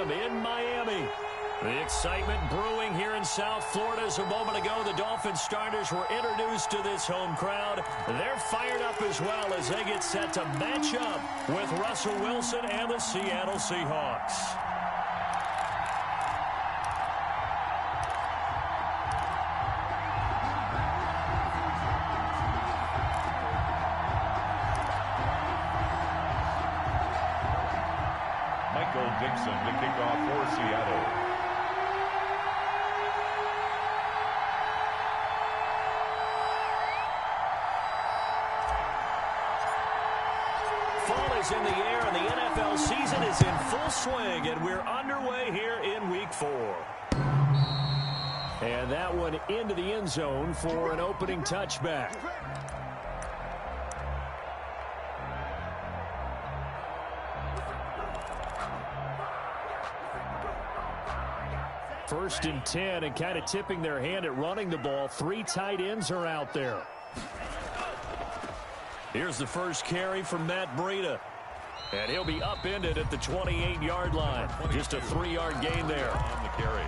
Stadium in Miami. The excitement brewing here in South Florida. As a moment ago, the Dolphins starters were introduced to this home crowd. They're fired up as well as they get set to match up with Russell Wilson and the Seattle Seahawks. Dixon to kick off for Seattle. Fall is in the air, and the NFL season is in full swing, and we're underway here in Week 4. And that one into the end zone for an opening touchback. First and 10, and kind of tipping their hand at running the ball. 3 tight ends are out there. Here's the first carry from Matt Breida. And he'll be upended at the 28-yard line. Just a 3-yard gain there on the carry.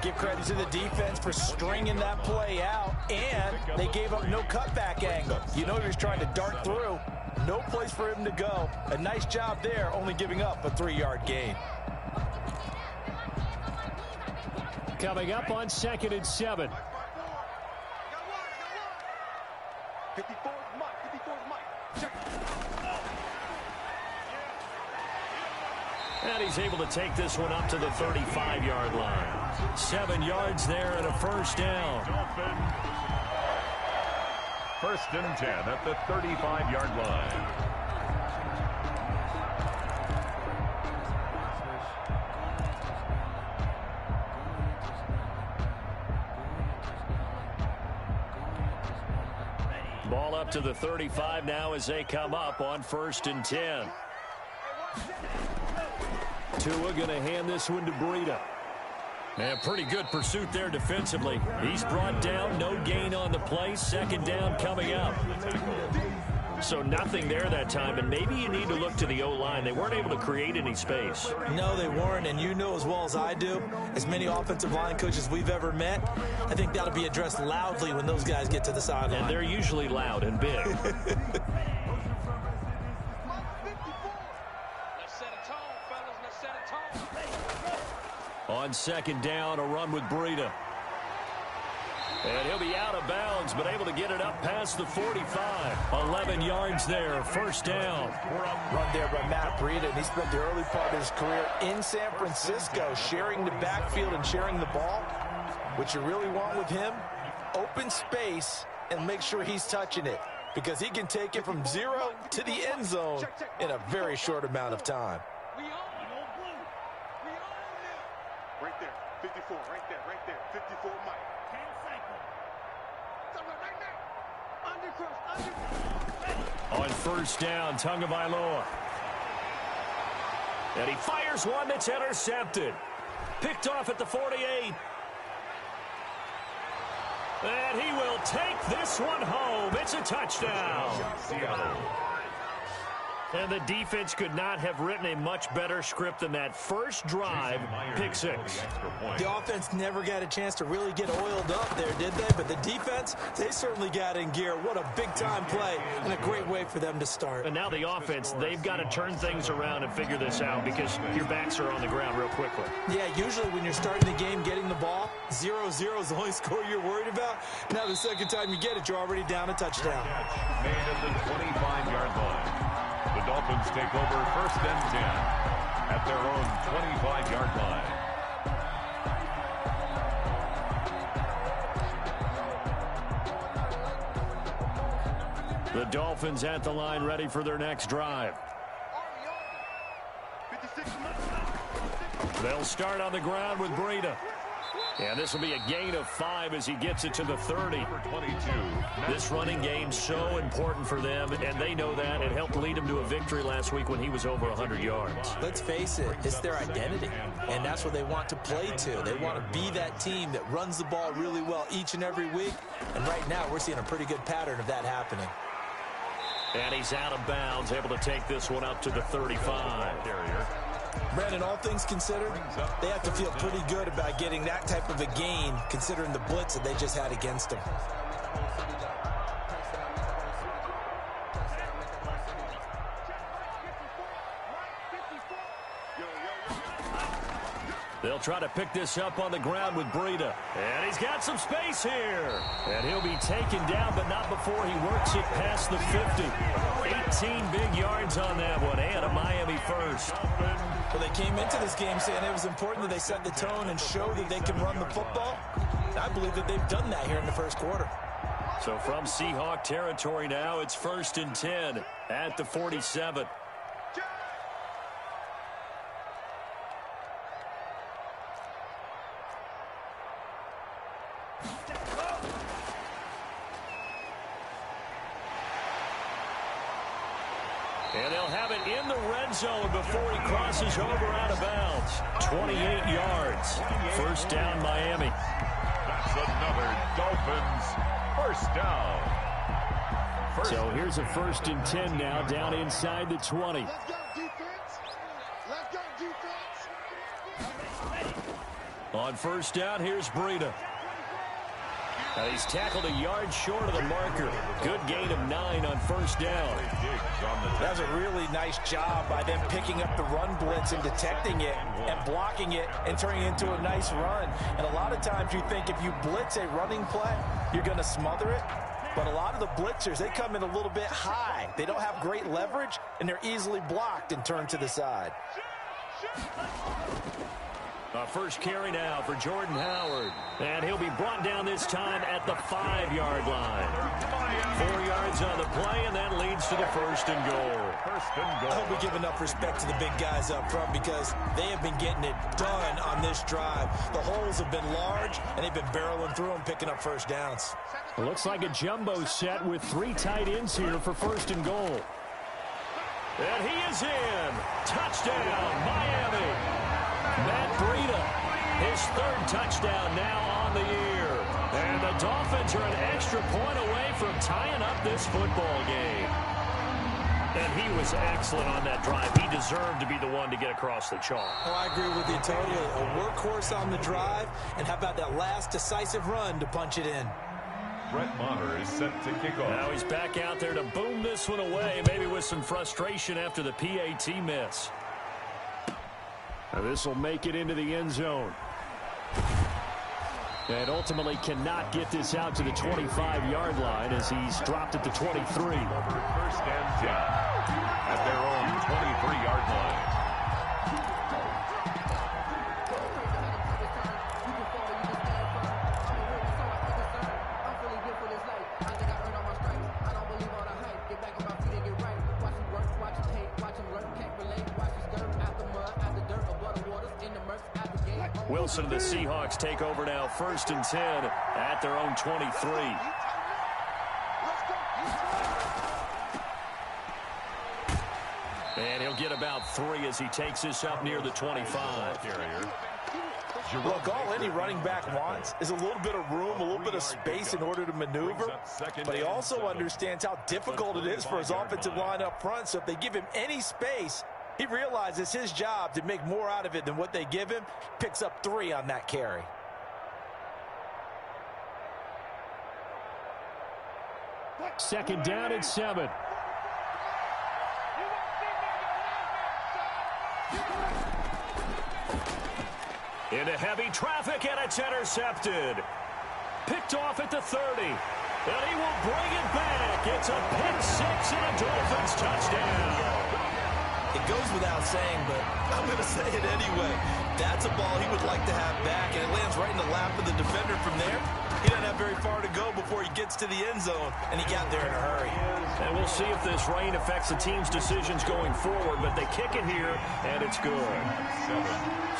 Give credit to the defense for stringing that play out, and they gave up no cutback angle. You know he was trying to dart through. No place for him to go. A nice job there, only giving up a 3-yard gain. Coming up on 2nd and 7. And he's able to take this one up to the 35-yard line. 7 yards there and a first down. First and 10 at the 35-yard line. Ball up to the 35 now as they come up on 1st and 10. Tua going to hand this one to Breida. And pretty good pursuit there defensively. He's brought down, no gain on the play. 2nd down coming up. So nothing there that time, and maybe you need to look to the O-line. They weren't able to create any space. No, they weren't, and you know as well as I do, as many offensive line coaches we've ever met, I think that'll be addressed loudly when those guys get to the sideline. And they're usually loud and big. On 2nd down, a run with Breida. And he'll be out of bounds, but able to get it up past the 45. 11 yards there, 1st down. Run there by Matt Breida, and he spent the early part of his career in San Francisco, sharing the backfield and sharing the ball. What you really want with him, open space and make sure he's touching it, because he can take it from 0 to the end zone in a very short amount of time. Right there, 54, right there, 54, Mike. 10 seconds. On 1st down, Tagovailoa. And he fires one that's intercepted. Picked off at the 48. And he will take this one home. It's a touchdown. And the defense could not have written a much better script than that first drive, pick 6. The offense never got a chance to really get oiled up there, did they? But the defense, they certainly got in gear. What a big-time play and a great way for them to start. And now the offense, they've got to turn things around and figure this out, because your backs are on the ground real quickly. Yeah, usually when you're starting the game getting the ball, 0-0 is the only score you're worried about. Now the second time you get it, you're already down a touchdown. Made at the 25-yard line. The Dolphins take over 1st and 10 at their own 25-yard line. The Dolphins at the line, ready for their next drive. They'll start on the ground with Breida. And this will be a gain of 5 as he gets it to the 30. This running game so important for them, and they know that. It helped lead them to a victory last week when he was over 100 yards. Let's face it, it's their identity, and that's what they want to play to. They want to be that team that runs the ball really well each and every week, and right now we're seeing a pretty good pattern of that happening. And he's out of bounds, able to take this one up to the 35. Brandon, all things considered, they have to feel pretty good about getting that type of a gain, considering the blitz that they just had against them. They'll try to pick this up on the ground with Breida. And he's got some space here. And he'll be taken down, but not before he works it past the 50. 18 big yards on that one, and a Miami first. Well, they came into this game saying it was important that they set the tone and show that they can run the football. I believe that they've done that here in the first quarter. So from Seahawk territory now, it's 1st and 10 at the 47. And they'll have it in the red zone before he crosses over out of bounds. 28 yards. First down, Miami. That's another Dolphins first down. So here's a 1st and 10 now, down inside the 20. Let's go, defense. Let's go, defense. On first down, here's Breida. He's tackled a yard short of the marker. Good gain of 9 on first down. That was a really nice job by them picking up the run blitz and detecting it and blocking it and turning it into a nice run. And a lot of times you think if you blitz a running play, you're going to smother it. But a lot of the blitzers, they come in a little bit high. They don't have great leverage, and they're easily blocked and turned to the side. First carry now for Jordan Howard. And he'll be brought down this time at the 5-yard line. 4 yards on the play, and that leads to the 1st and goal. I hope we give enough respect to the big guys up front because they have been getting it done on this drive. The holes have been large, and they've been barreling through them, picking up first downs. It looks like a jumbo set with 3 tight ends here for 1st and goal. And he is in. Touchdown, Miami. Matt Breida, his 3rd touchdown now on the year. And the Dolphins are an extra point away from tying up this football game. And he was excellent on that drive. He deserved to be the one to get across the chalk. Oh, I agree with you totally. A workhorse on the drive, and how about that last decisive run to punch it in? Brett Maher is set to kick off. Now he's back out there to boom this one away, maybe with some frustration after the PAT miss. Now this will make it into the end zone. And ultimately cannot get this out to the 25-yard line as he's dropped at the 23. 1st and 10 at their own 23-yard line. Wilson and the Seahawks take over now, 1st and 10 at their own 23. And he'll get about 3 as he takes this up near the 25. Look, all any running back wants is a little bit of room, a little bit of space in order to maneuver. But he also understands how difficult it is for his offensive line up front. So if they give him any space, he realizes his job to make more out of it than what they give him. Picks up 3 on that carry. Second down and 7. Into heavy traffic, and it's intercepted. Picked off at the 30. And he will bring it back. It's a pick 6 and a Dolphins touchdown. It goes without saying, but I'm going to say it anyway. That's a ball he would like to have back, and it lands right in the lap of the defender from there. He doesn't have very far to go before he gets to the end zone, and he got there in a hurry. And we'll see if this rain affects the team's decisions going forward, but they kick it here, and it's good.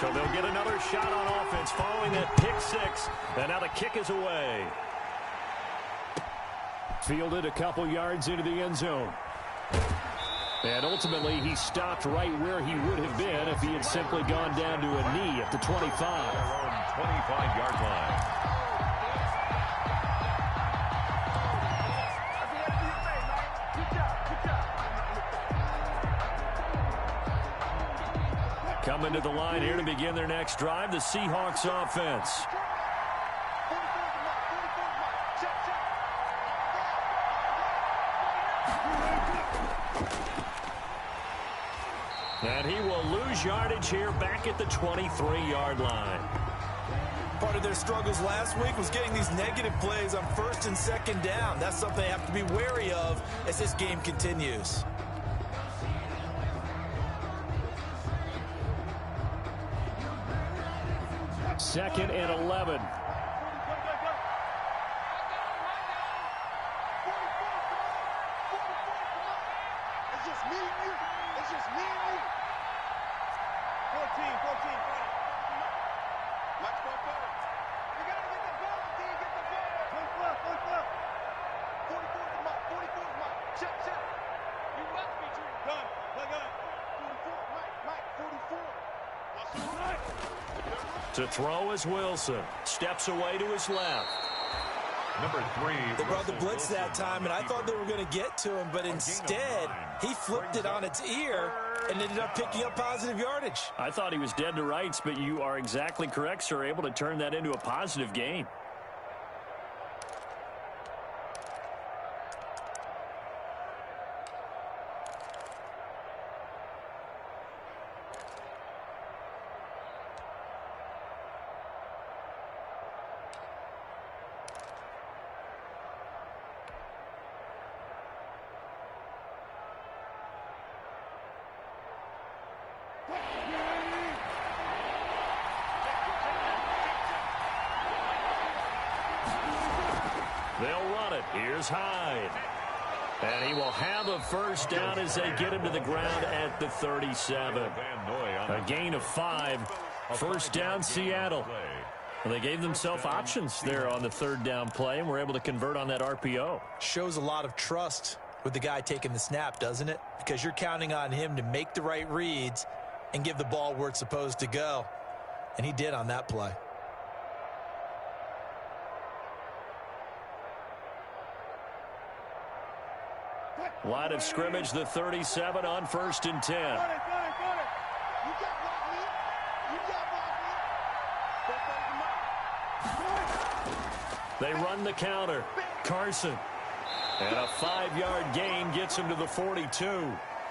So they'll get another shot on offense following that pick 6, and now the kick is away. Fielded a couple yards into the end zone. And ultimately, he stopped right where he would have been if he had simply gone down to a knee at the 25. 25-yard line. Coming to the line here to begin their next drive, the Seahawks offense. And he will lose yardage here back at the 23-yard line. Part of their struggles last week was getting these negative plays on first and second down. That's something they have to be wary of as this game continues. Second and 11. It's just me and you. It's just me and you. 14. Mike, go forward. You got to get the ball, D. Get the ball. Look left. 44 to Mike. Check. You must be true. Done. Look up. 44. Mike. 44. To throw is Wilson. Steps away to his left. Number 3. They brought the blitz that time, and I thought they were going to get to him, but instead, he flipped it on its ear and ended up picking up positive yardage. I thought he was dead to rights, but you are exactly correct, sir. Able to turn that into a positive gain. They'll run it. Here's Hyde. And he will have a first down as they get him to the ground at the 37. A gain of 5. First down, Seattle. Well, they gave themselves options there on the third down play and were able to convert on that RPO. Shows a lot of trust with the guy taking the snap, doesn't it? Because you're counting on him to make the right reads and give the ball where it's supposed to go. And he did on that play. Line of scrimmage, the 37 on first and 10. They run the counter. Carson. And a 5-yard gain gets him to the 42.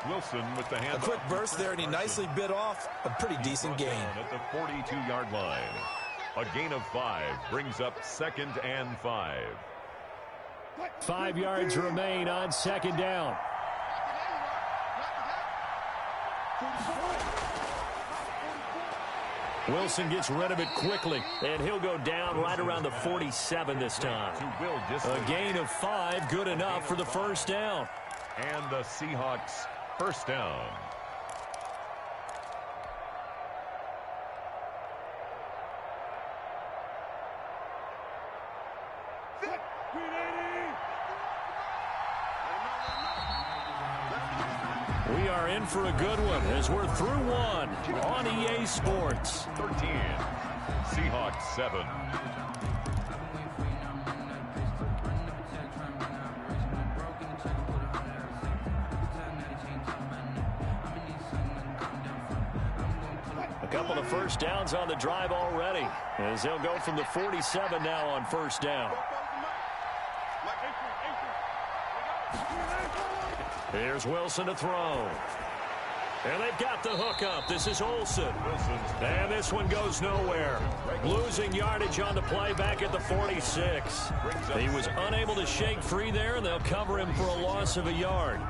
Wilson with the hand. A quick burst there, and he nicely bit off a pretty decent gain. At the 42-yard line. A gain of 5 brings up 2nd and 5. 5 yards remain on second down. Wilson gets rid of it quickly, and he'll go down right around the 47 this time. A gain of 5, good enough for the first down. And the Seahawks first down. We are in for a good one as we're through one on EA Sports. 13. Seahawks 7. A couple of first downs on the drive already as they'll go from the 47 now on first down. Here's Wilson to throw. And they've got the hook up. This is Olsen. And this one goes nowhere. Losing yardage on the play back at the 46. He was unable to shake free there, and they'll cover him for a loss of a yard.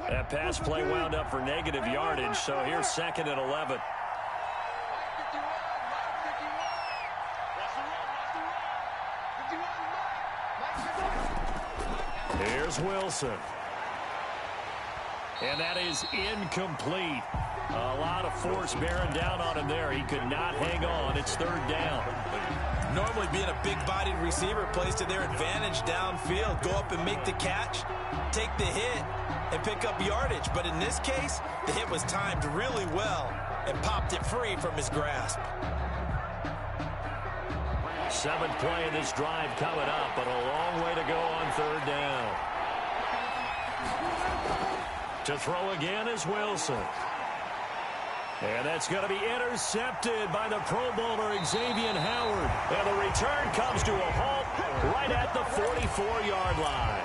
That pass play wound up for negative yardage, so here's 2nd and 11. Here's Wilson. And that is incomplete. A lot of force bearing down on him there. He could not hang on. It's 3rd down. Normally being a big-bodied receiver plays to their advantage downfield. Go up and make the catch, take the hit, and pick up yardage. But in this case, the hit was timed really well and popped it free from his grasp. 7th play of this drive coming up, but a long way to go on 3rd down. To throw again is Wilson. And that's going to be intercepted by the Pro Bowler Xavier Howard. And the return comes to a halt right at the 44-yard line.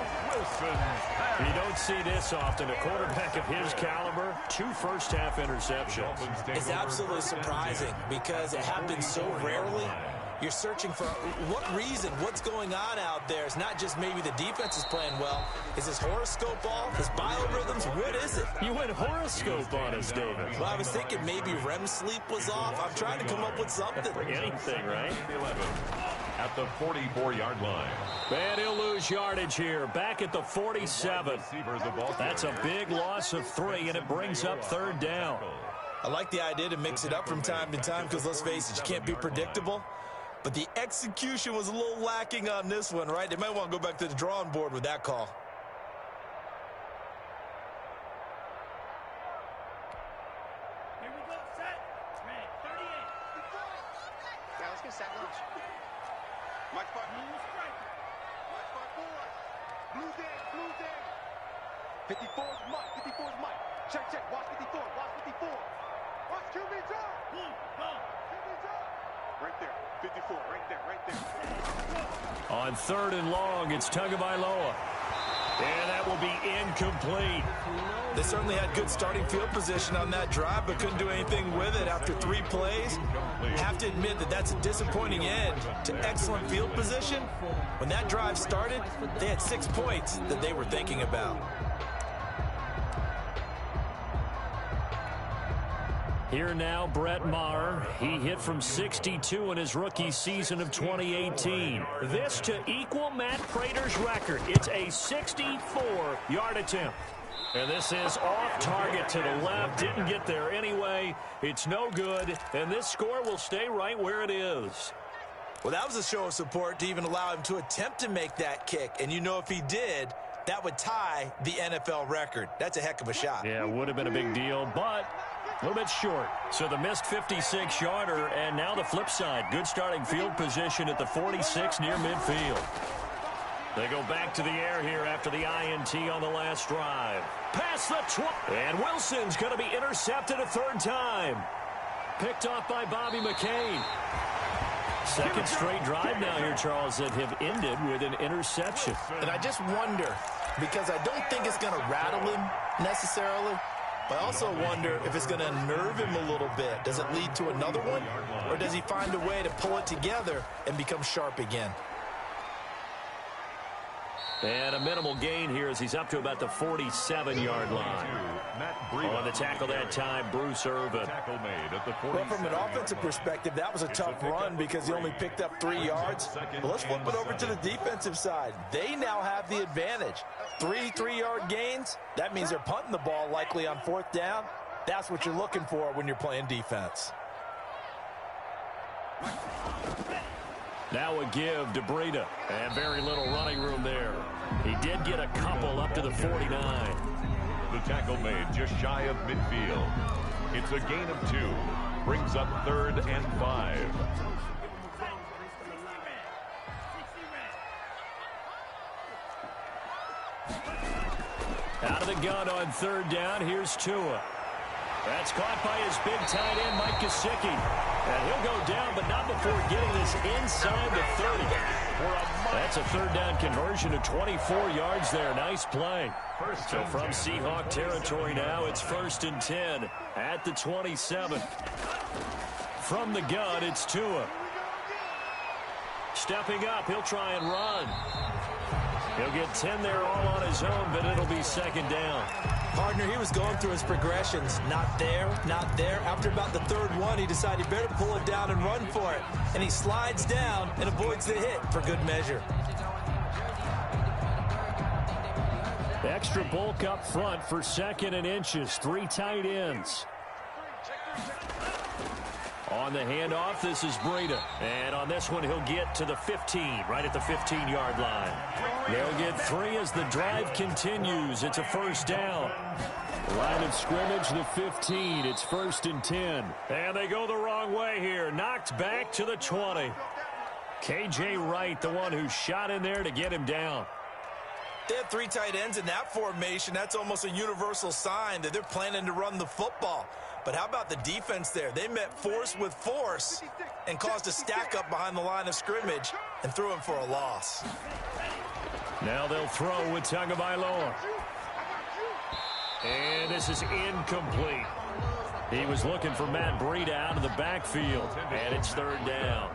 You don't see this often. A quarterback of his caliber, 2 first-half interceptions. It's absolutely surprising because it happens so rarely. You're searching for what reason, what's going on out there. It's not just maybe the defense is playing well. Is his horoscope off? His biorhythms? What is it? You went horoscope on us, David. Well, I was thinking maybe REM sleep was off. I'm trying to come up with something. Anything, right? 11 at the 44-yard line. And he'll lose yardage here. Back at the 47. That's a big loss of 3, and it brings up 3rd down. I like the idea to mix it up from time to time because, let's face it, you can't be predictable. But the execution was a little lacking on this one, right? They might want to go back to the drawing board with that call. Here we go, set. Red, 38. Yeah, let's get set lunch. March part. Blue striker. March part forward. Blue down. 54's Mike. 54's Mike. Check. Watch 54. Watch QB draw. Blue, go. QB draw. Right there. 54, right there. On 3rd and long, it's Tagovailoa. And that will be incomplete. They certainly had good starting field position on that drive, but couldn't do anything with it after 3 plays. Have to admit that that's a disappointing end to excellent field position. When that drive started, they had 6 points that they were thinking about. Here now, Brett Maher. He hit from 62 in his rookie season of 2018. This to equal Matt Prater's record. It's a 64-yard attempt. And this is off target to the left. Didn't get there anyway. It's no good. And this score will stay right where it is. Well, that was a show of support to even allow him to attempt to make that kick. And you know if he did, that would tie the NFL record. That's a heck of a shot. Yeah, it would have been a big deal, but a little bit short. So the missed 56-yarder, and now the flip side. Good starting field position at the 46 near midfield. They go back to the air here after the INT on the last drive. Past the 20. And Wilson's going to be intercepted a 3rd time. Picked off by Bobby McCain. Second straight drive now here, Charles, that have ended with an interception. And I just wonder, because I don't think it's going to rattle him necessarily, but I also wonder if it's going to nerve him a little bit. Does it lead to another one? Or does he find a way to pull it together and become sharp again? And a minimal gain here as he's up to about the 47-yard line. On the tackle that time, Bruce Irvin. Well, from an offensive perspective, that was a tough run because he only picked up 3 yards. But let's flip it over to the defensive side. They now have the advantage. 3 3-yard gains. That means they're punting the ball likely on 4th down. That's what you're looking for when you're playing defense. Now a give to Breida. And very little running room there. He did get a couple up to the 49. The tackle made just shy of midfield. It's a gain of 2. Brings up 3rd and 5. Out of the gun on 3rd down. Here's Tua. That's caught by his big tight end, Mike Gesicki. And he'll go down, but not before getting this inside the 30. That's a 3rd down conversion of 24 yards there. Nice play. So from Seahawk territory now, it's 1st and 10 at the 27. From the gun, it's Tua. Stepping up, he'll try and run. He'll get 10 there all on his own, but it'll be 2nd down. Partner, he was going through his progressions. Not there, not there. After about the 3rd one, he decided he better pull it down and run for it. And he slides down and avoids the hit for good measure. Extra bulk up front for 2nd and inches. 3 tight ends. On the handoff, this is Breida. And on this one, he'll get to the 15, right at the 15-yard line. They'll get 3 as the drive continues. It's a 1st down. Line of scrimmage, the 15. It's 1st and 10. And they go the wrong way here. Knocked back to the 20. K.J. Wright, the one who shot in there to get him down. They have 3 tight ends in that formation. That's almost a universal sign that they're planning to run the football. But how about the defense there? They met force with force and caused a stack up behind the line of scrimmage and threw him for a loss. Now they'll throw with Tagovailoa. And this is incomplete. He was looking for Matt Breida out of the backfield, and it's 3rd down.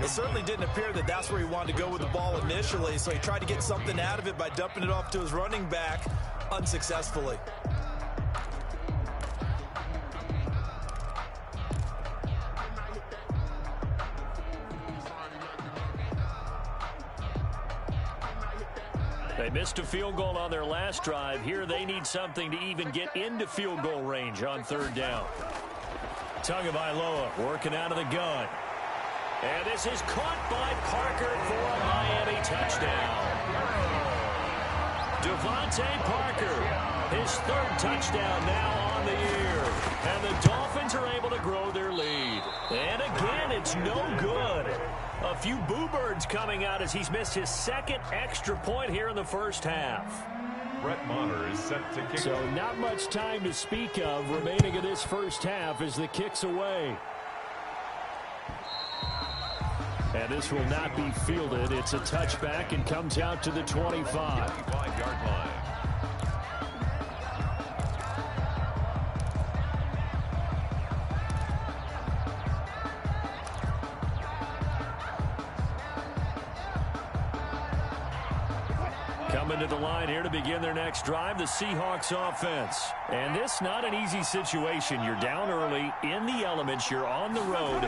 It certainly didn't appear that that's where he wanted to go with the ball initially, so he tried to get something out of it by dumping it off to his running back unsuccessfully. They missed a field goal on their last drive. Here they need something to even get into field goal range on 3rd down. Tagovailoa working out of the gun. And this is caught by Parker for a Miami touchdown. Devontae Parker, his 3rd touchdown now on the year. And the Dolphins are able to grow their lead. And again, it's no good. A few boo birds coming out as he's missed his 2nd extra point here in the first half. Brett Maher is set to kick. So not much time to speak of remaining in this first half as the kick's away. And this will not be fielded. It's a touchback and comes out to the 25. 25-yard line. Coming to the line here to begin their next drive, the Seahawks offense. And this not an easy situation. You're down early, in the elements, you're on the road.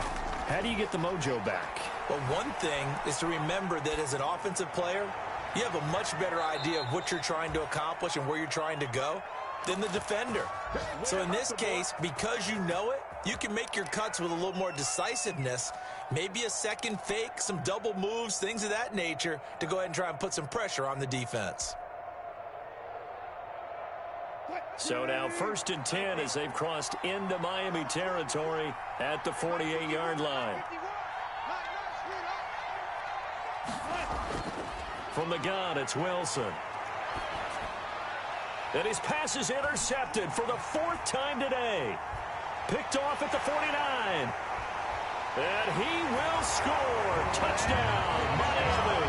How do you get the mojo back? Well, one thing is to remember that as an offensive player, you have a much better idea of what you're trying to accomplish and where you're trying to go than the defender. So in this case, because you know it, you can make your cuts with a little more decisiveness, maybe a second fake, some double moves, things of that nature to go ahead and try and put some pressure on the defense. So now 1st and 10 as they've crossed into Miami territory at the 48-yard line. From the gun, it's Wilson. And his pass is intercepted for the 4th time today. Picked off at the 49. And he will score. Touchdown, Miami.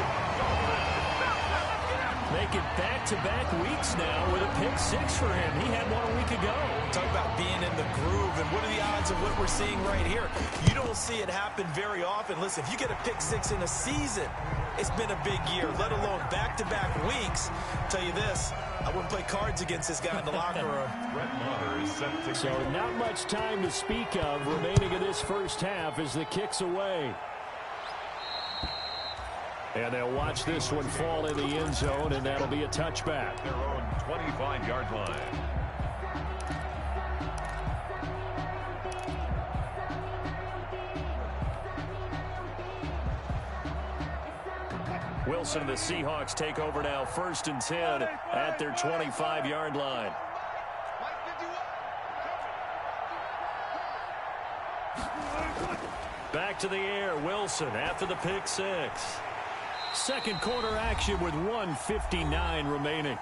Make it back-to-back weeks now with a pick-6 for him. He had one a week ago. Talk about being in the groove, and what are the odds of what we're seeing right here? You don't see it happen very often. Listen, if you get a pick-6 in a season, it's been a big year, let alone back-to-back weeks. I'll tell you this, I wouldn't play cards against this guy in the locker room. Brett Maher is set to So not much time to speak of remaining in this first half as the kick's away. And they'll watch this one fall in the end zone, and that'll be a touchback. their own 25-yard line. Wilson and the Seahawks take over now 1st and 10 at their 25-yard line. Back to the air, Wilson after the pick-6. Second quarter action with 1:59 remaining.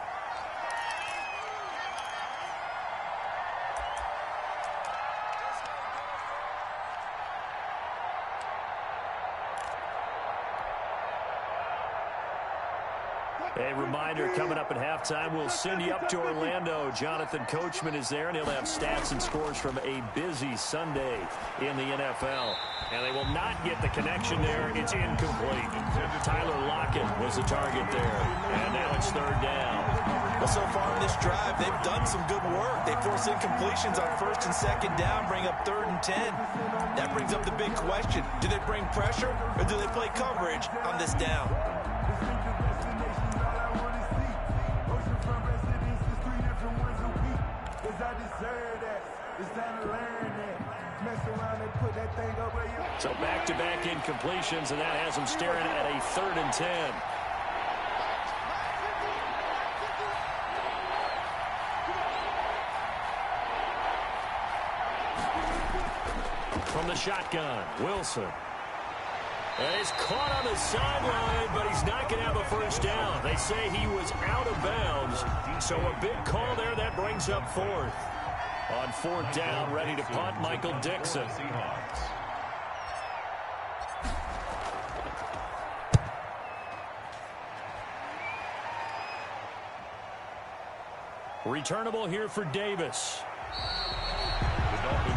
A reminder, coming up at halftime, we'll send you up to Orlando. Jonathan Coachman is there, and he'll have stats and scores from a busy Sunday in the NFL. And they will not get the connection there. It's incomplete. Tyler Lockett was the target there. And now it's 3rd down. Well, so far in this drive, they've done some good work. They force incompletions on 1st and 2nd down, bring up 3rd and 10. That brings up the big question. Do they bring pressure, or do they play coverage on this down? So back-to-back incompletions, and that has them staring at a 3rd and 10. From the shotgun, Wilson. And he's caught on the sideline, but he's not going to have a first down. They say he was out of bounds. So a big call there. That brings up fourth. On fourth down, ready to punt, Michael Dixon. Returnable here for Davis.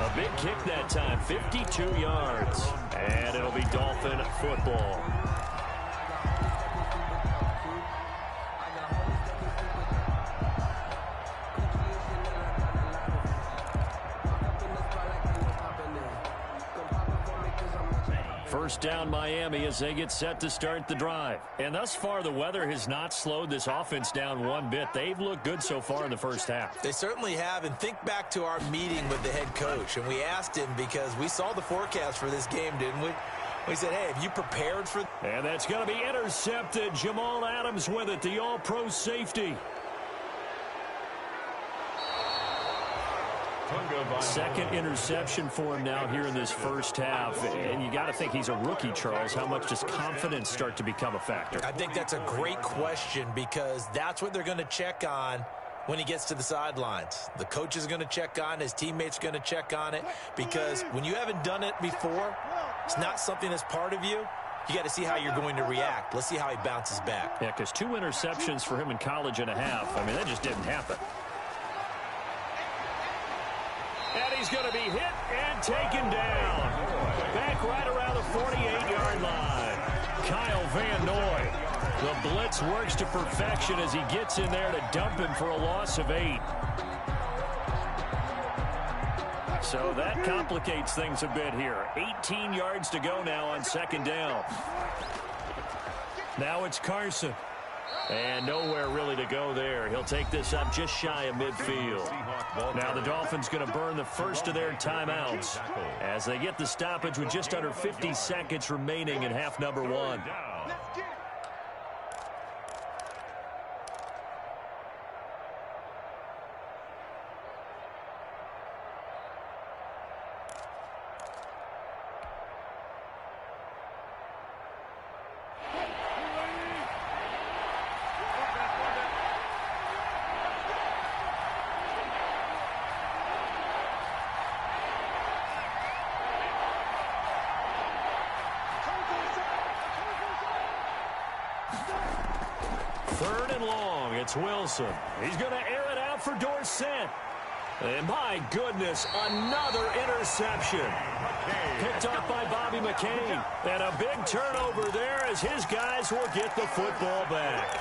A big kick that time, 52 yards. And it'll be Dolphin football. First down Miami as they get set to start the drive. And thus far, the weather has not slowed this offense down one bit. They've looked good so far in the first half. They certainly have. And think back to our meeting with the head coach. And we asked him because we saw the forecast for this game, didn't we? We said, hey, have you prepared for... And that's going to be intercepted. Jamal Adams with it, the all-pro safety. Second interception for him now here in this first half. And you got to think he's a rookie, Charles. How much does confidence start to become a factor? I think that's a great question because that's what they're going to check on when he gets to the sidelines. The coach is going to check on, his teammates are going to check on it because when you haven't done it before, it's not something that's part of you. You got to see how you're going to react. Let's see how he bounces back. Yeah, because 2 interceptions for him in college and a half. I mean, that just didn't happen. And he's going to be hit and taken down. Back right around the 48-yard line. Kyle Van Noy. The blitz works to perfection as he gets in there to dump him for a loss of 8. So that complicates things a bit here. 18 yards to go now on second down. Now it's Carson. And nowhere really to go there. He'll take this up just shy of midfield. Now the Dolphins going to burn the first of their timeouts as they get the stoppage with just under 50 seconds remaining in half number 1. Third and long, it's Wilson. He's going to air it out for Dorsett. And my goodness, another interception. Picked off by Bobby McCain. And a big turnover there as his guys will get the football back.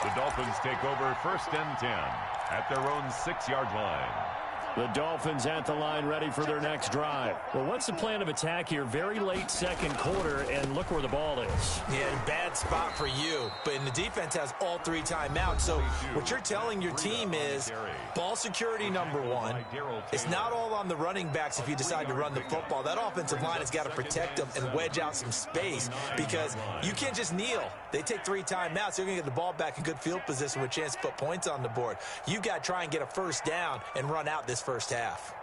The Dolphins take over first and 10 at their own 6-yard line. The Dolphins at the line ready for their next drive. Well, what's the plan of attack here? Very late second quarter, and look where the ball is. Yeah, bad spot for you. But the defense has all 3 timeouts. So what you're telling your team is ball security number 1. It's not all on the running backs if you decide to run the football. That offensive line has got to protect them and wedge out some space because you can't just kneel. They take 3 timeouts. They're going to get the ball back in good field position with a chance to put points on the board. You've got to try and get a first down and run out this first half.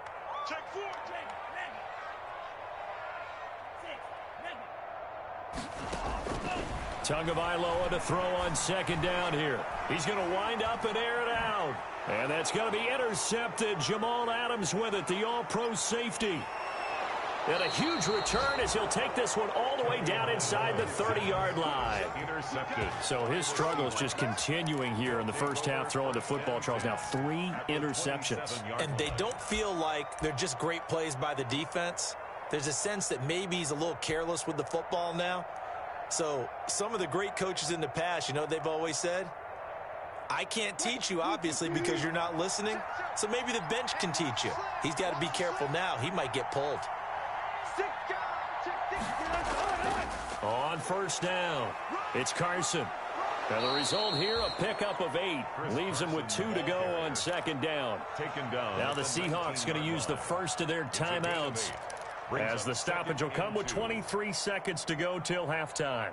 Tagovailoa to throw on second down here. He's going to wind up and air it out. And that's going to be intercepted. Jamal Adams with it, the all-pro safety. And a huge return as he'll take this one all the way down inside the 30-yard line. Intercepted. So his struggles just continuing here in the first half throwing the football, Charles. Now 3 interceptions. And they don't feel like they're just great plays by the defense. There's a sense that maybe he's a little careless with the football now. So some of the great coaches in the past, you know what they've always said? I can't teach you, obviously, because you're not listening. So maybe the bench can teach you. He's got to be careful now. He might get pulled. On first down, it's Carson. Now the result here, a pickup of 8. Leaves him with 2 to go on second down. Taken down. Now the Seahawks going to use the first of their timeouts as the stoppage will come with 23 seconds to go till halftime.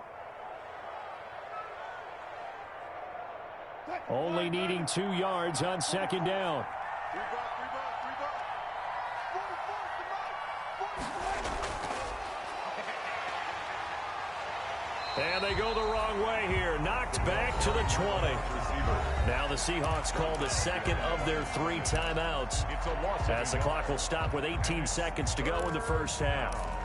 Only needing 2 yards on second down. And they go the wrong way here. Knocked back to the 20. Now the Seahawks call the second of their 3 timeouts, as the clock will stop with 18 seconds to go in the first half.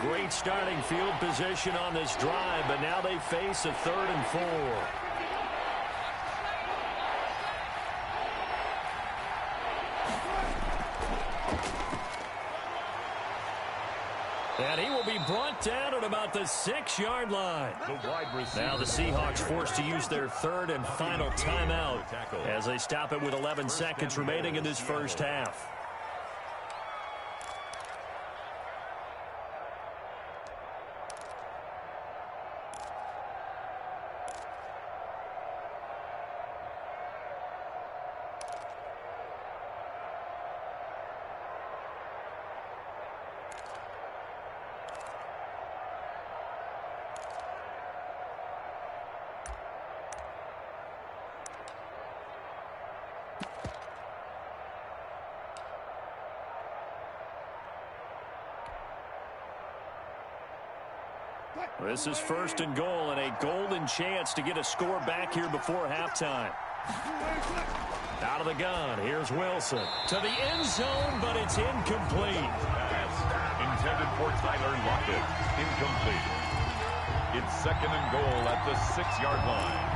Great starting field position on this drive, but now they face a 3rd and 4. And he will be brought down at about the 6-yard line. Now the Seahawks forced to use their 3rd and final timeout as they stop it with 11 seconds remaining in this first half. This is 1st and goal and a golden chance to get a score back here before halftime. Out of the gun, here's Wilson to the end zone, but it's incomplete. Pass intended for Tyler Lockett. Incomplete. It's 2nd and goal at the 6-yard line.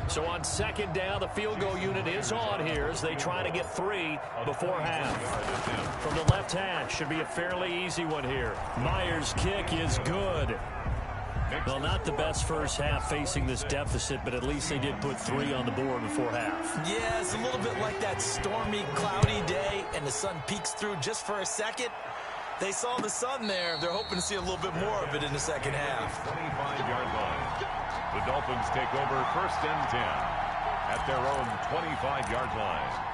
So on 2nd down, the field goal unit is on here as they try to get 3 before half. From the left hash, should be a fairly easy one here. Myers' kick is good. Well, not the best first half facing this deficit, but at least they did put 3 on the board before half. Yeah, it's a little bit like that stormy, cloudy day, and the sun peeks through just for a second. They saw the sun there. They're hoping to see a little bit more of it in the second half. 25-yard line. The Dolphins take over 1st and 10 at their own 25-yard line.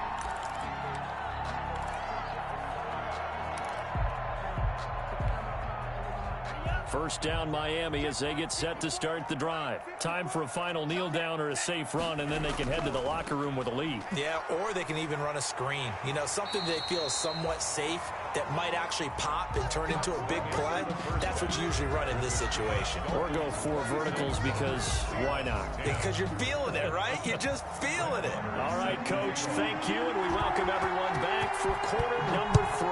First down Miami as they get set to start the drive. Time for a final kneel down or a safe run, and then they can head to the locker room with a lead. Yeah, or they can even run a screen. You know, something they feel is somewhat safe that might actually pop and turn into a big play. That's what you usually run in this situation. Or go 4 verticals because why not? Because you're feeling it, right? You're just feeling it. All right, Coach, thank you, and we welcome everyone back for quarter number 3.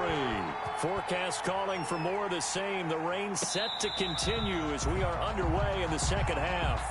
Forecast calling for more of the same. The rain set to continue as we are underway in the second half.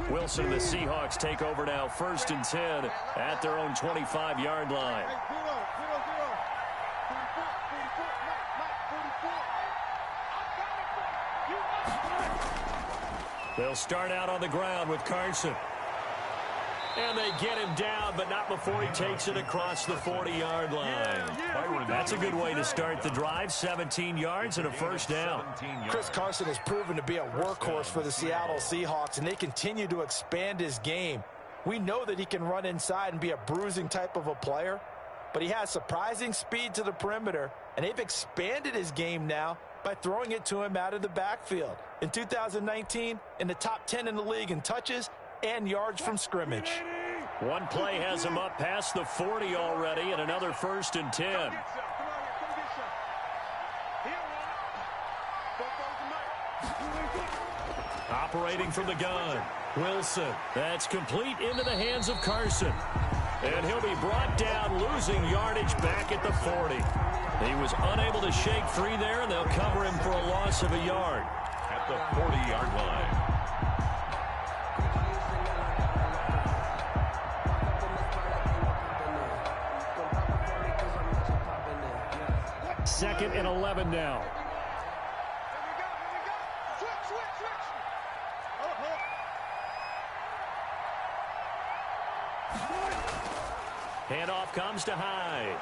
Wilson and the Seahawks take over now, 1st and 10 at their own 25-yard line. They'll start out on the ground with Carson. And they get him down, but not before he takes it across the 40-yard line. That's a good way to start the drive. 17 yards and a first down. Chris Carson has proven to be a workhorse for the Seattle Seahawks, and they continue to expand his game. We know that he can run inside and be a bruising type of a player, but he has surprising speed to the perimeter, and they've expanded his game now by throwing it to him out of the backfield. In 2019, in the top 10 in the league in touches and yards from scrimmage. One play has him up past the 40 already, and another 1st and 10. Operating from the gun, Wilson. That's complete into the hands of Carson. And he'll be brought down, losing yardage back at the 40. He was unable to shake free there, and they'll cover him for a loss of a yard. At the 40-yard line. 2nd and 11 now. Handoff comes to Hyde.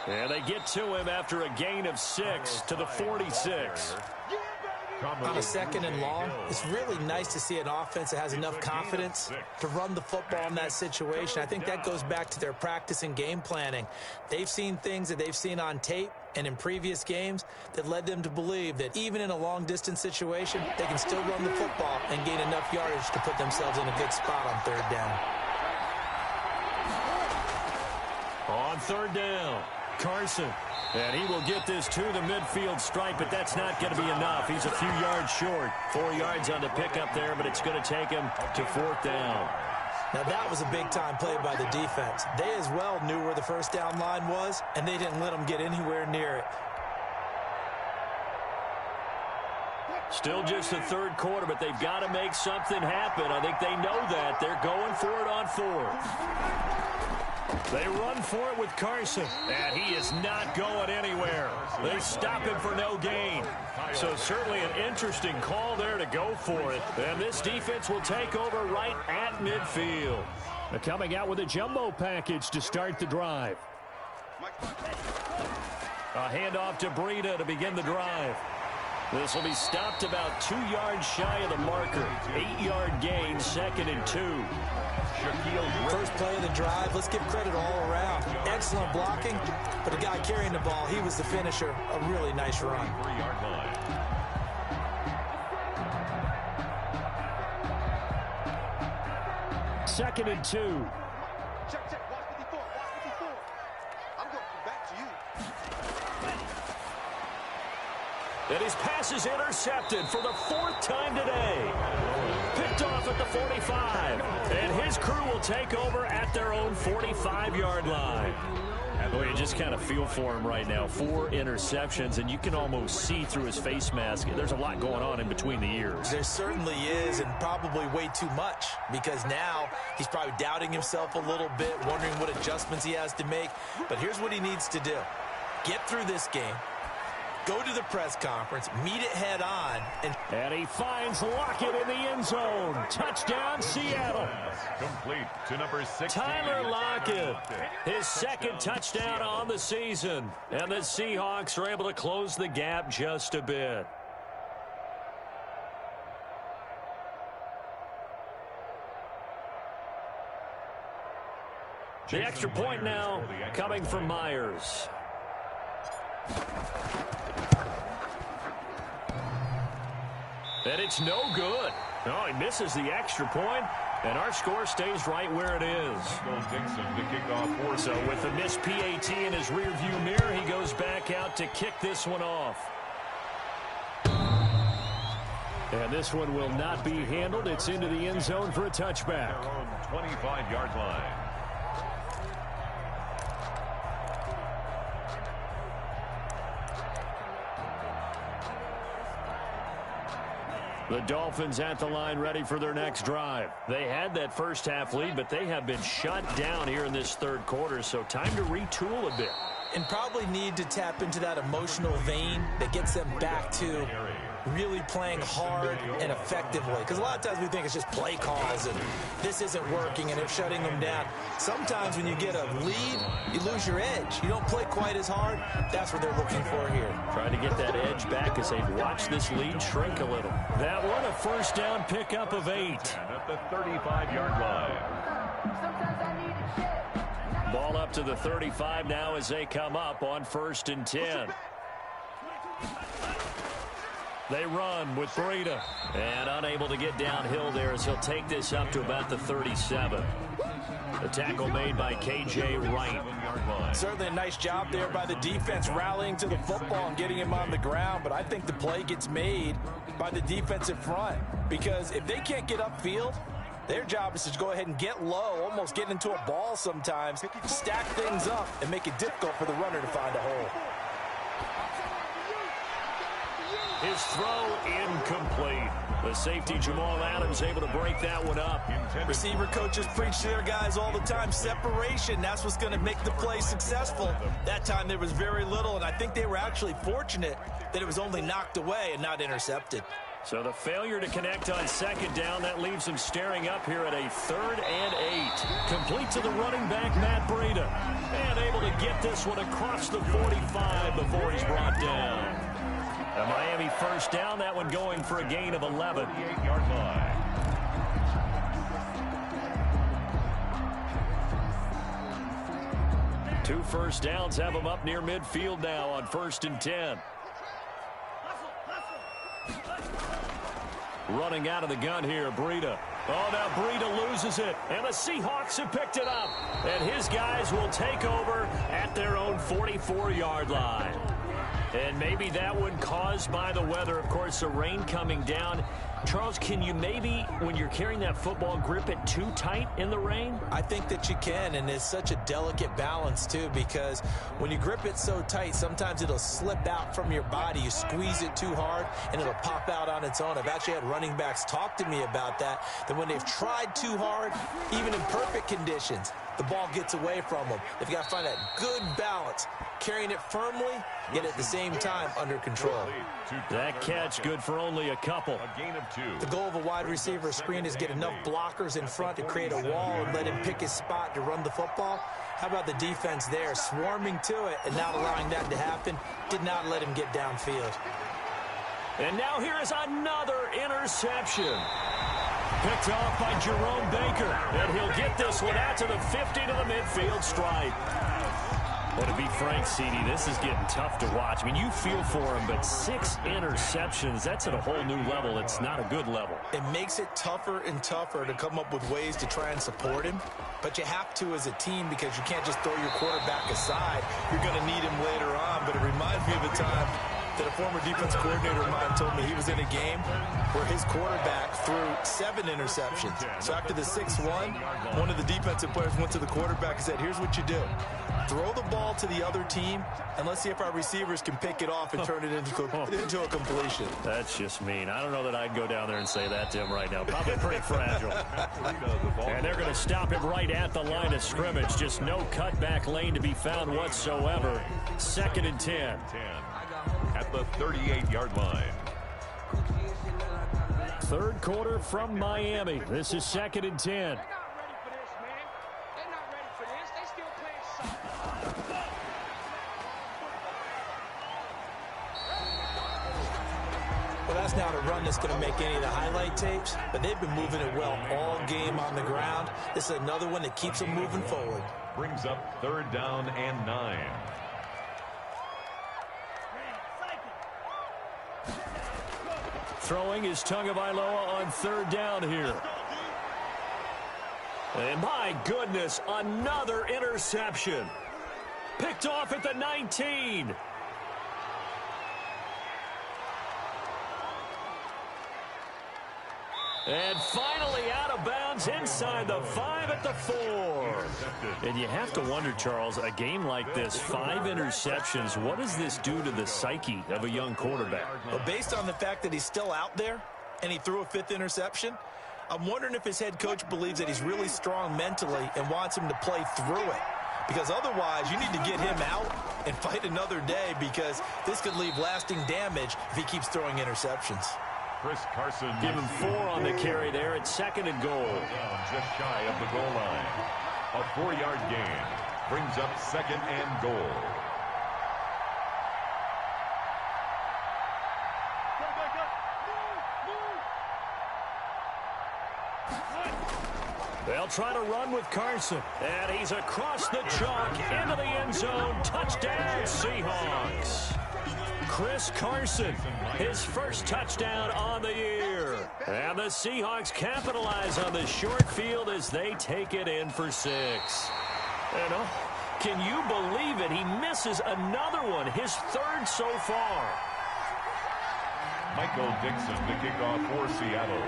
And they get to him after a gain of 6 to the 46. On a 2nd and long, it's really nice to see an offense that has enough confidence to run the football in that situation. I think that goes back to their practice and game planning. They've seen things that they've seen on tape and in previous games that led them to believe that even in a long-distance situation, they can still run the football and gain enough yardage to put themselves in a good spot on 3rd down. On 3rd down, Carson. And he will get this to the midfield stripe, but that's not going to be enough. He's a few yards short. 4 yards on the pickup there, but it's going to take him to 4th down. Now, that was a big-time play by the defense. They as well knew where the 1st down line was, and they didn't let them get anywhere near it. Still just the 3rd quarter, but they've got to make something happen. I think they know that. They're going for it on 4th. They run for it with Carson, and he is not going anywhere. They stop him for no gain. So certainly an interesting call there to go for it. And this defense will take over right at midfield. They're coming out with a jumbo package to start the drive. A handoff to Breida to begin the drive. This will be stopped about 2 yards shy of the marker. 8-yard gain, 2nd and 2. First play of the drive, let's give credit all around. Excellent blocking, but the guy carrying the ball, he was the finisher. A really nice run. 3-yard line. Second and 2. Check, check. Watch 54. Watch 54. I'm going to come back to you. And his pass is intercepted for the 4th time today. Picked off at the 45. And his crew will take over at their own 45-yard line. Boy, you just kind of feel for him right now. 4 interceptions, and you can almost see through his face mask. There's a lot going on in between the ears. There certainly is, and probably way too much, because now he's probably doubting himself a little bit, wondering what adjustments he has to make. But here's what he needs to do. Get through this game. Go to the press conference, meet it head on. And he finds Lockett in the end zone. Touchdown, Seattle. Complete to number 6. Tyler Lockett, his 2nd touchdown on the season. And the Seahawks are able to close the gap just a bit. The extra point now coming from Myers. And it's no good. Oh, he misses the extra point, and our score stays right where it is. So with the missed PAT in his rearview mirror, he goes back out to kick this one off. And this one will not be handled. It's into the end zone for a touchback. 25-yard line. The Dolphins at the line ready for their next drive. They had that first half lead, but they have been shut down here in this 3rd quarter, so time to retool a bit. And probably need to tap into that emotional vein that gets them back to really playing hard and effectively. Because a lot of times we think it's just play calls and this isn't working and they're shutting them down. Sometimes when you get a lead, you lose your edge. You don't play quite as hard. That's what they're looking for here. Trying to get that edge back as they've watched this lead shrink a little. That one, a 1st down pickup of 8. At the 35-yard line. Ball up to the 35 now as they come up on 1st and 10. They run with Breida. And unable to get downhill there as he'll take this up to about the 37. The tackle made by K.J. Wright. Certainly a nice job there by the defense rallying to the football and getting him on the ground. But I think the play gets made by the defensive front. Because if they can't get upfield, their job is to go ahead and get low, almost get into a ball sometimes, stack things up, and make it difficult for the runner to find a hole. His throw incomplete. The safety, Jamal Adams, able to break that one up. Receiver coaches preach to their guys all the time. Separation, that's what's going to make the play successful. That time there was very little, and I think they were actually fortunate that it was only knocked away and not intercepted. So the failure to connect on second down, that leaves him staring up here at a 3rd and 8. Complete to the running back, Matt Breida. And able to get this one across the 45 before he's brought down. A Miami first down, that one going for a gain of 11. 38-yard line. Two first downs have him up near midfield now on 1st and 10. Running out of the gun here, Breida. Oh, now Breida loses it, and the Seahawks have picked it up. And his guys will take over at their own 44-yard line. And maybe that one caused by the weather. Of course, the rain coming down. Charles, can you maybe, when you're carrying that football, grip it too tight in the rain? I think that you can, and it's such a delicate balance, too, because when you grip it so tight, sometimes it'll slip out from your body. You squeeze it too hard, and it'll pop out on its own. I've actually had running backs talk to me about that when they've tried too hard, even in perfect conditions, the ball gets away from them. They've got to find that good balance, carrying it firmly, yet at the same time under control. That catch good for only a couple. A gain of 2. The goal of a wide receiver screen is get enough blockers in front to create a wall and let him pick his spot to run the football. How about the defense there, swarming to it and not allowing that to happen? Did not let him get downfield. And now here is another interception. Picked off by Jerome Baker. And he'll get this one out to the 50 to the midfield stripe. Well, to be frank, CD, this is getting tough to watch. I mean, you feel for him, but 6 interceptions, that's at a whole new level. It's not a good level. It makes it tougher and tougher to come up with ways to try and support him. But you have to as a team because you can't just throw your quarterback aside. You're going to need him later on. But it reminds me of a time that a former defense coordinator of mine told me he was in a game where his quarterback threw 7 interceptions. So after the 6th one of the defensive players went to the quarterback and said, here's what you do. Throw the ball to the other team, and let's see if our receivers can pick it off and turn it into a completion. That's just mean. I don't know that I'd go down there and say that to him right now. Probably pretty fragile. And they're going to stop him right at the line of scrimmage. Just no cutback lane to be found whatsoever. 2nd and 10. At the 38-yard line. 3rd quarter from Miami. This is 2nd and 10. Well, that's not a run that's going to make any of the highlight tapes, but they've been moving it well all game on the ground. This is another one that keeps them moving forward. Brings up 3rd down and 9. Throwing is Tagovailoa on 3rd down here. And my goodness, another interception. Picked off at the 19. And finally out of bounds inside the 5 at the 4. And you have to wonder, Charles, a game like this, 5 interceptions, what does this do to the psyche of a young quarterback? Well, based on the fact that he's still out there and he threw a 5th interception, I'm wondering if his head coach believes that he's really strong mentally and wants him to play through it. Because otherwise, you need to get him out and fight another day because this could leave lasting damage if he keeps throwing interceptions. Chris Carson. Give him 4 on the carry there at 2nd and goal. Down just shy of the goal line. A 4-yard gain brings up 2nd and goal. They'll try to run with Carson. And he's across the chalk into the end zone. Touchdown, Seahawks. Chris Carson, his first touchdown on the year. And the Seahawks capitalize on the short field as they take it in for 6. And can you believe it? He misses another one, his 3rd so far. Michael Dixon to kick off for Seattle.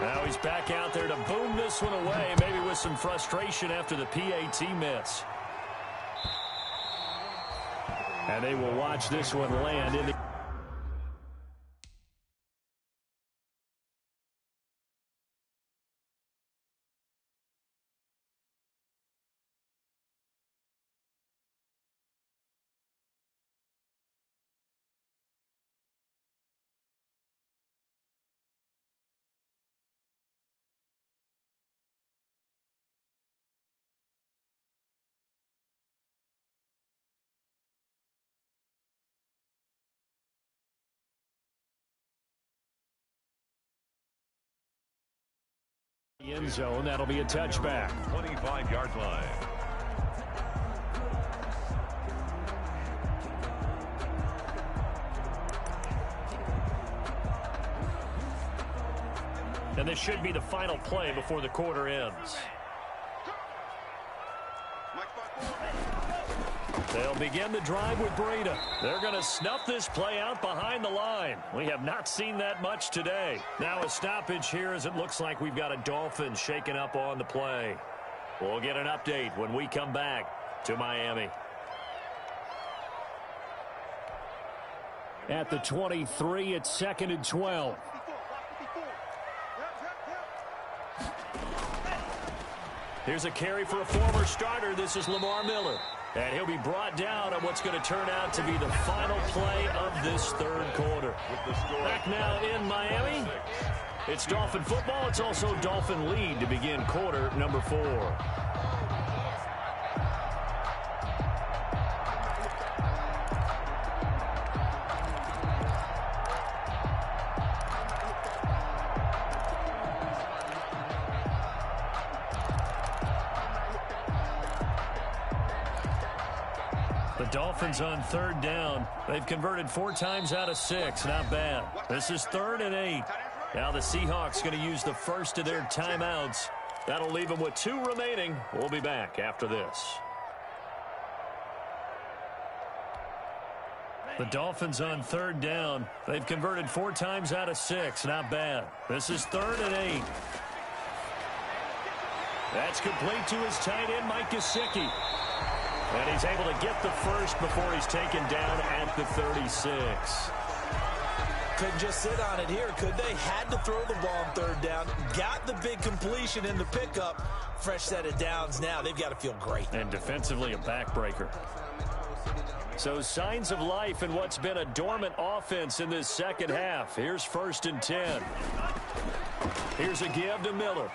Now he's back out there to boom this one away, maybe with some frustration after the PAT miss. And they will watch this one land in the... End zone, that'll be a touchback. 25-yard line. And this should be the final play before the quarter ends. They'll begin the drive with Breida. They're going to snuff this play out behind the line. We have not seen that much today. Now a stoppage here as it looks like we've got a Dolphin shaken up on the play. We'll get an update when we come back to Miami. At the 23, it's 2nd and 12. Here's a carry for a former starter. This is Lamar Miller. And he'll be brought down on what's going to turn out to be the final play of this third quarter. Back now in Miami. It's Dolphin football. It's also Dolphin lead to begin quarter number 4. Dolphins on 3rd down. They've converted 4 times out of 6. Not bad. This is 3rd and 8. Now the Seahawks going to use the first of their timeouts. That'll leave them with 2 remaining. We'll be back after this. The Dolphins on 3rd down. They've converted 4 times out of 6. Not bad. This is 3rd and 8. That's complete to his tight end, Mike Gesicki. And he's able to get the first before he's taken down at the 36. Couldn't just sit on it here, could they? Had to throw the ball on 3rd down. Got the big completion in the pickup. Fresh set of downs now. They've got to feel great. And defensively a backbreaker. So signs of life in what's been a dormant offense in this second half. Here's 1st and 10. Here's a give to Miller.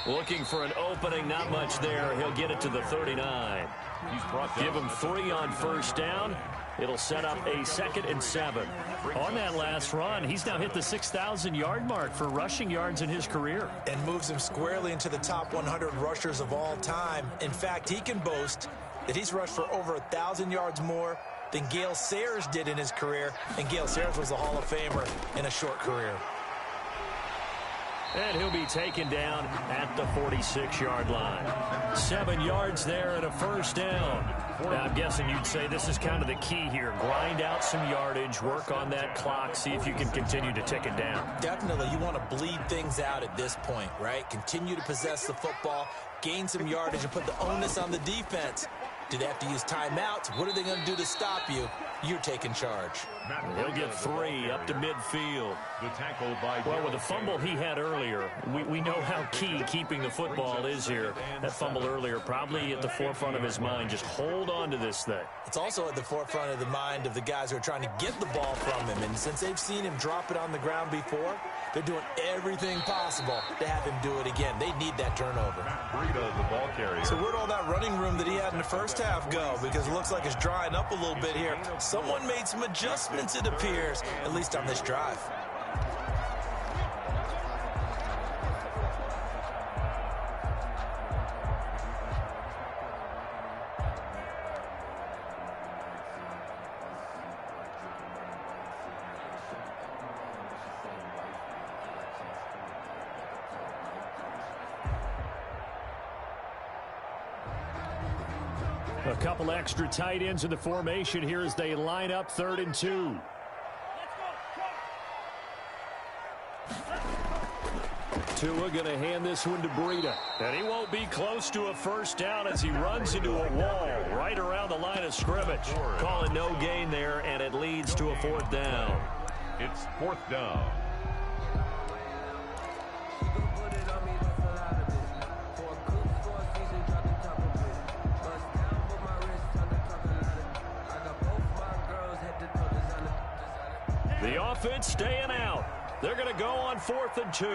Looking for an opening, not much there. He'll get it to the 39. Give him 3 on 1st down. It'll set up a 2nd and 7. On that last run, he's now hit the 6,000-yard mark for rushing yards in his career. And moves him squarely into the top 100 rushers of all time. In fact, he can boast that he's rushed for over 1,000 yards more than Gale Sayers did in his career. And Gale Sayers was a Hall of Famer in a short career. And he'll be taken down at the 46-yard line. 7 yards there and a 1st down. Now, I'm guessing you'd say this is kind of the key here. Grind out some yardage, work on that clock, see if you can continue to tick it down. Definitely. You want to bleed things out at this point, right? Continue to possess the football, gain some yardage, and put the onus on the defense. Do they have to use timeouts? What are they going to do to stop you? You're taking charge. He'll get 3 up to midfield. Well, with the fumble he had earlier, we know how key keeping the football is here. That fumble earlier probably at the forefront of his mind. Just hold on to this thing. It's also at the forefront of the mind of the guys who are trying to get the ball from him. And since they've seen him drop it on the ground before, they're doing everything possible to have him do it again. They need that turnover. Breida, the ball carrier. So where'd all that running room that he had in the first half go? Because it looks like it's drying up a little bit here. Someone made some adjustments, it appears, at least on this drive. A couple extra tight ends in the formation here as they line up 3rd and 2. Tua going to hand this one to Breida. And he won't be close to a 1st down as he runs into a wall right around the line of scrimmage. Calling no gain there, and it leads to a 4th down. It's 4th down. The offense staying out. They're going to go on 4th and 2.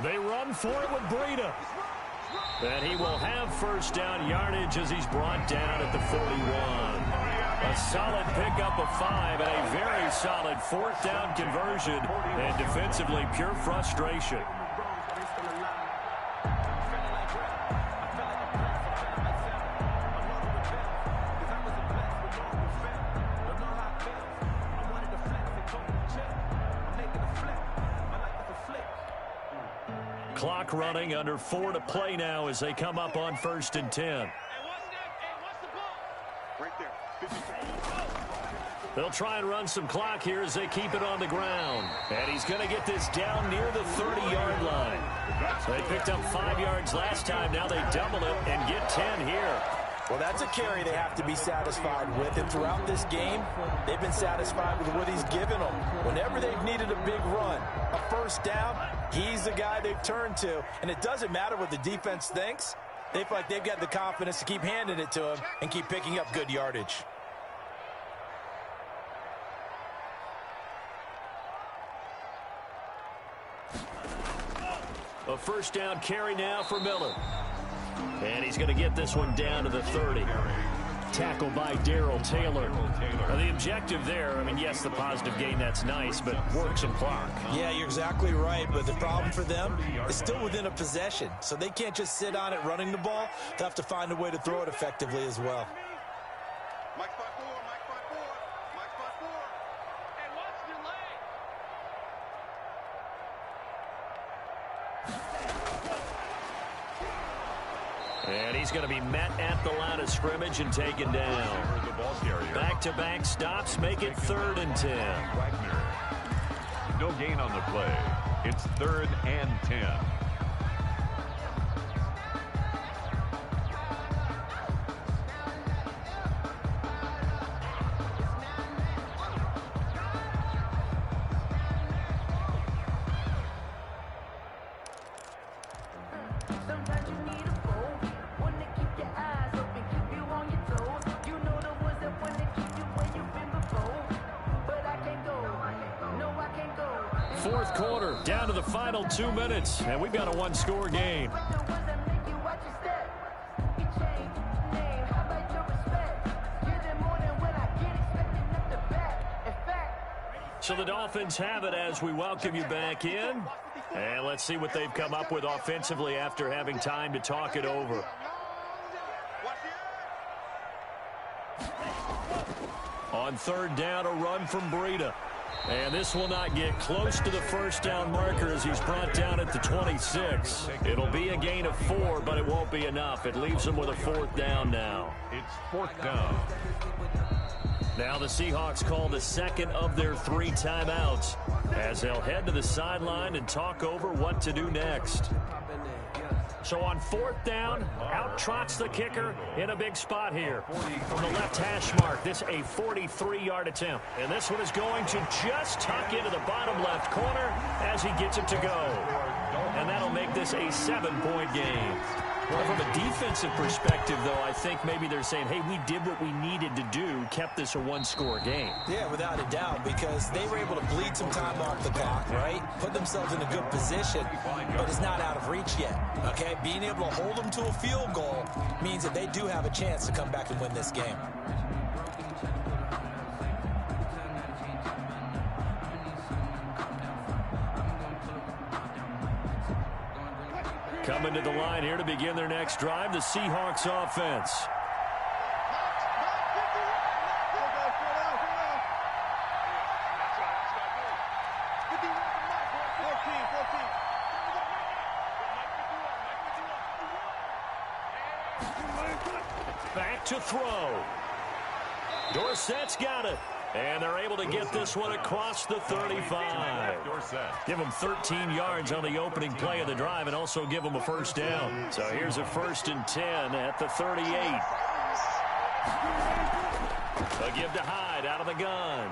They run for it with Breida. And he will have 1st down yardage as he's brought down at the 41. A solid pickup of 5 and a very solid fourth down conversion. And defensively, pure frustration. Clock running, under 4 to play now as they come up on 1st and 10. They'll try and run some clock here as they keep it on the ground. And he's going to get this down near the 30-yard line. They picked up 5 yards last time. Now they double it and get 10 here. Well, that's a carry they have to be satisfied with. And throughout this game, they've been satisfied with what he's given them. Whenever they've needed a big run, a first down, he's the guy they've turned to. And it doesn't matter what the defense thinks. They feel like they've got the confidence to keep handing it to him and keep picking up good yardage. A first down carry now for Miller. And he's going to get this one down to the 30. Tackled by Darrell Taylor. Now, the objective there, I mean, yes, the positive gain, that's nice, but work some clock. Yeah, you're exactly right, but the problem for them is still within a possession. So they can't just sit on it running the ball. They have to find a way to throw it effectively as well. Mike spot 4, Mike spot 4, Mike spot 4. And watch your leg. And he's going to be met at the line of scrimmage and taken down. Back-to-back stops make it 3rd and 10. No gain on the play. It's 3rd and 10. Fourth quarter, down to the final 2 minutes, and we've got a one-score game. So the Dolphins have it as we welcome you back in. And let's see what they've come up with offensively after having time to talk it over. On 3rd down, a run from Breida. And this will not get close to the first down marker as he's brought down at the 26. It'll be a gain of 4, but it won't be enough. It leaves them with a 4th down now. It's 4th down. Now the Seahawks call the second of their 3 timeouts as they'll head to the sideline and talk over what to do next. So on 4th down, out trots the kicker in a big spot here. From the left hash mark, this a 43-yard attempt. And this one is going to just tuck into the bottom left corner as he gets it to go. And that'll make this a 7-point game. Well, from a defensive perspective, though, I think maybe they're saying, hey, we did what we needed to do, kept this a one-score game. Yeah, without a doubt, because they were able to bleed some time off the clock, right? Put themselves in a good position, but it's not out of reach yet, okay? Being able to hold them to a field goal means that they do have a chance to come back and win this game. Coming to the line here to begin their next drive, the Seahawks offense. Back to throw. Dorsett's got it. And they're able to get this one across the 35. Give them 13 yards on the opening play of the drive and also give them a first down. So here's a 1st and 10 at the 38. A give to Hyde out of the gun.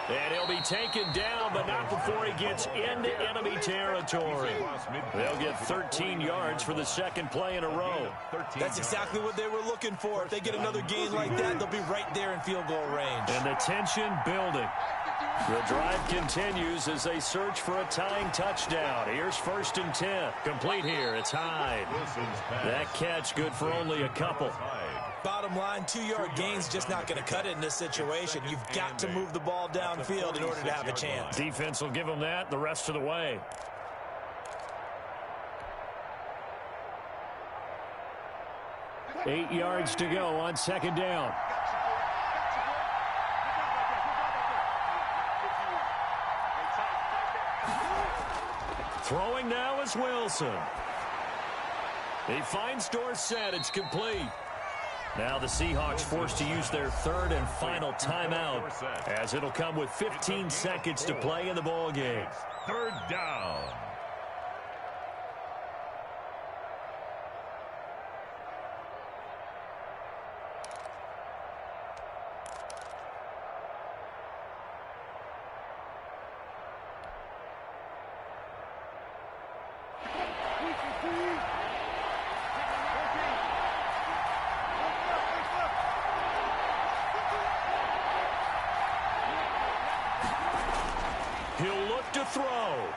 And he'll be taken down, but not before he gets into enemy territory. They'll get 13 yards for the second play in a row. That's exactly what they were looking for. If they get another gain like that, they'll be right there in field goal range. And the tension building. The drive continues as they search for a tying touchdown. Here's 1st and 10. Complete here. It's Hyde. That catch good for only a couple. Bottom line, 2-yard gain's just not going to cut it in this situation. You've got to move the ball downfield in order to have a chance. Defense will give them that the rest of the way. Eight yards to go on 2nd down. Throwing now is Wilson. He finds Dorsett. It's complete. Now the Seahawks forced to use their 3rd and final timeout, as it'll come with 15 seconds to play in the ball game. 3rd down. He'll look to throw.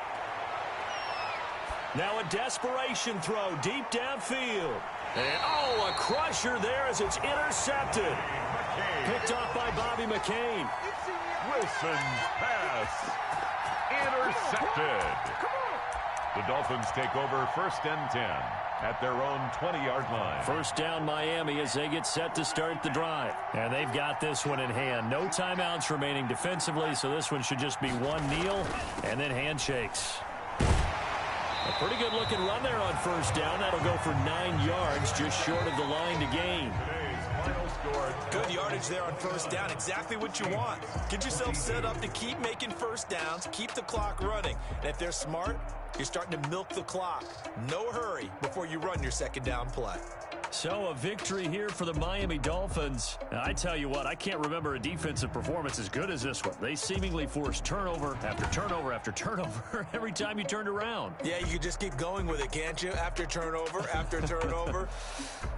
Now a desperation throw deep downfield. And, oh, a crusher there as it's intercepted. Picked off by Bobby McCain. Wilson's pass intercepted. The Dolphins take over 1st and 10 at their own 20-yard line. 1st down Miami as they get set to start the drive. And they've got this one in hand. No timeouts remaining defensively, so this one should just be one kneel and then handshakes. A pretty good-looking run there on 1st down. That'll go for 9 yards, just short of the line to gain. Good yardage there on 1st down. Exactly what you want. Get yourself set up to keep making 1st downs, keep the clock running. And if they're smart, you're starting to milk the clock. No hurry before you run your 2nd down play. So a victory here for the Miami Dolphins. Now, I tell you what, I can't remember a defensive performance as good as this one. They seemingly forced turnover after turnover after turnover every time you turned around. Yeah, you can just keep going with it, can't you? After turnover, after turnover.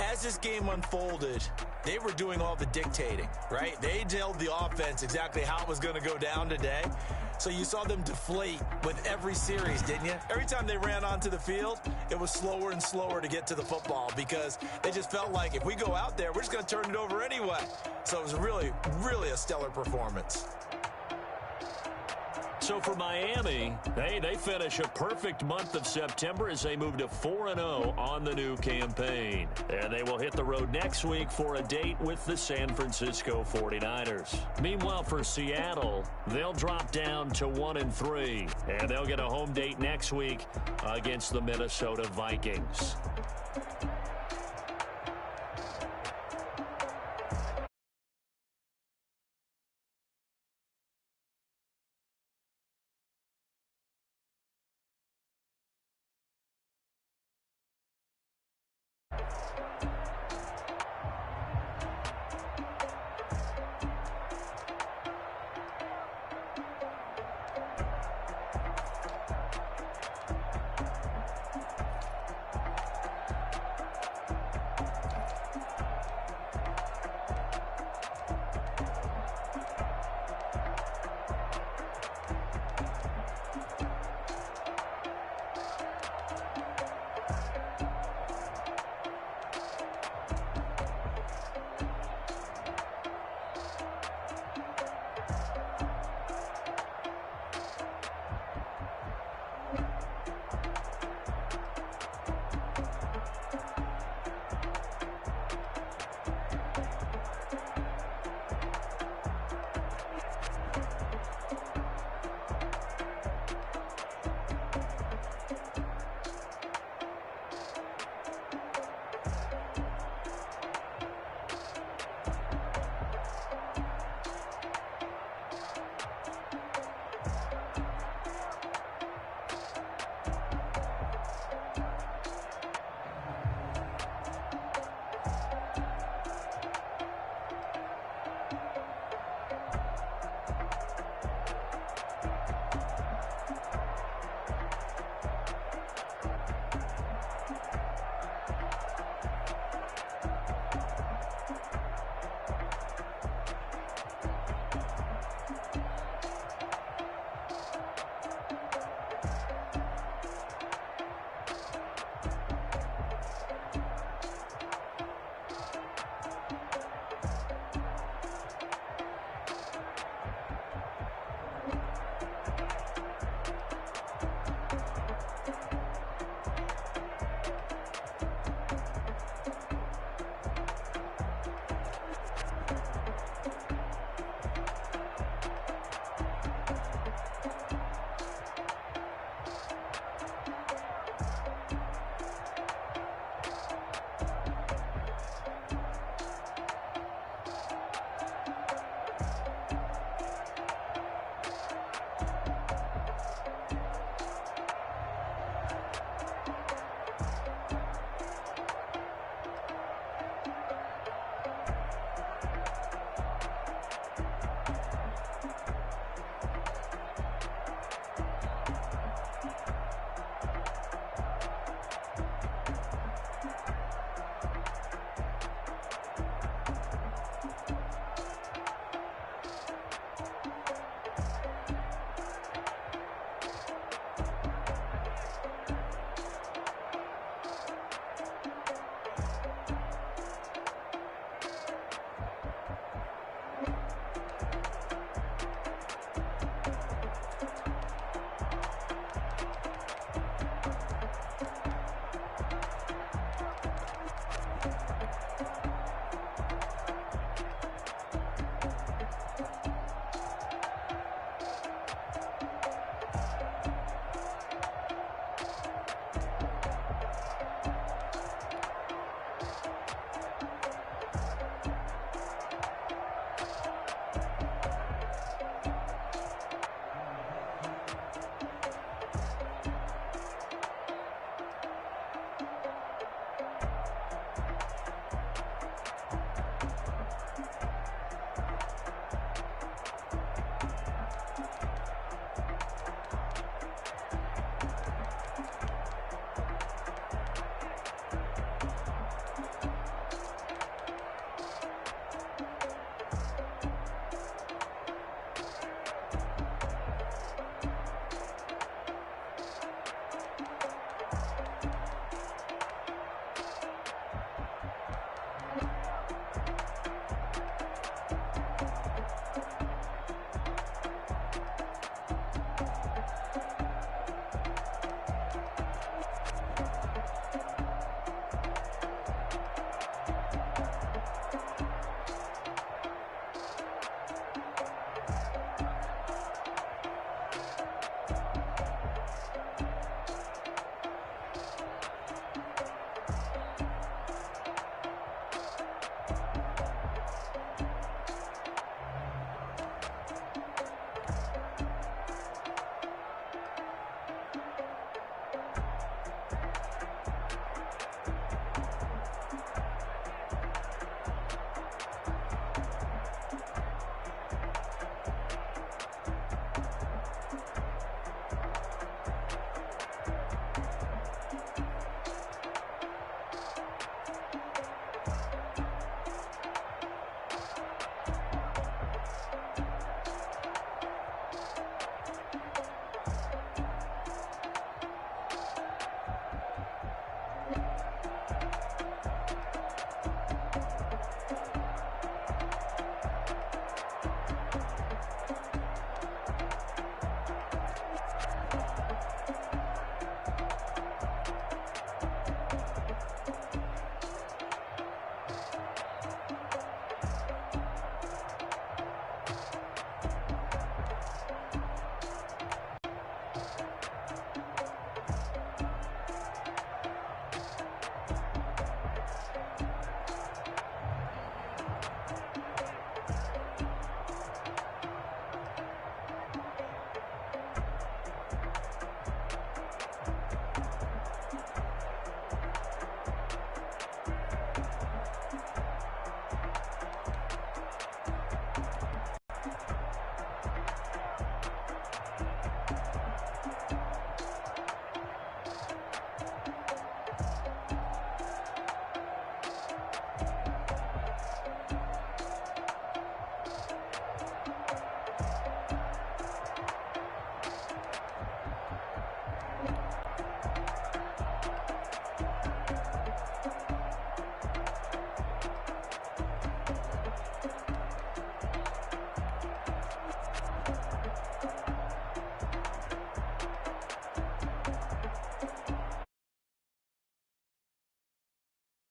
As this game unfolded, they were doing all the dictating, right? They told the offense exactly how it was going to go down today. So you saw them deflate with every series, didn't you? Every time they ran onto the field, it was slower and slower to get to the football because they just felt like if we go out there, we're just going to turn it over anyway. So it was really, really a stellar performance. So for Miami, they finish a perfect month of September as they move to 4-0 on the new campaign. And they will hit the road next week for a date with the San Francisco 49ers. Meanwhile, for Seattle, they'll drop down to 1-3, and they'll get a home date next week against the Minnesota Vikings.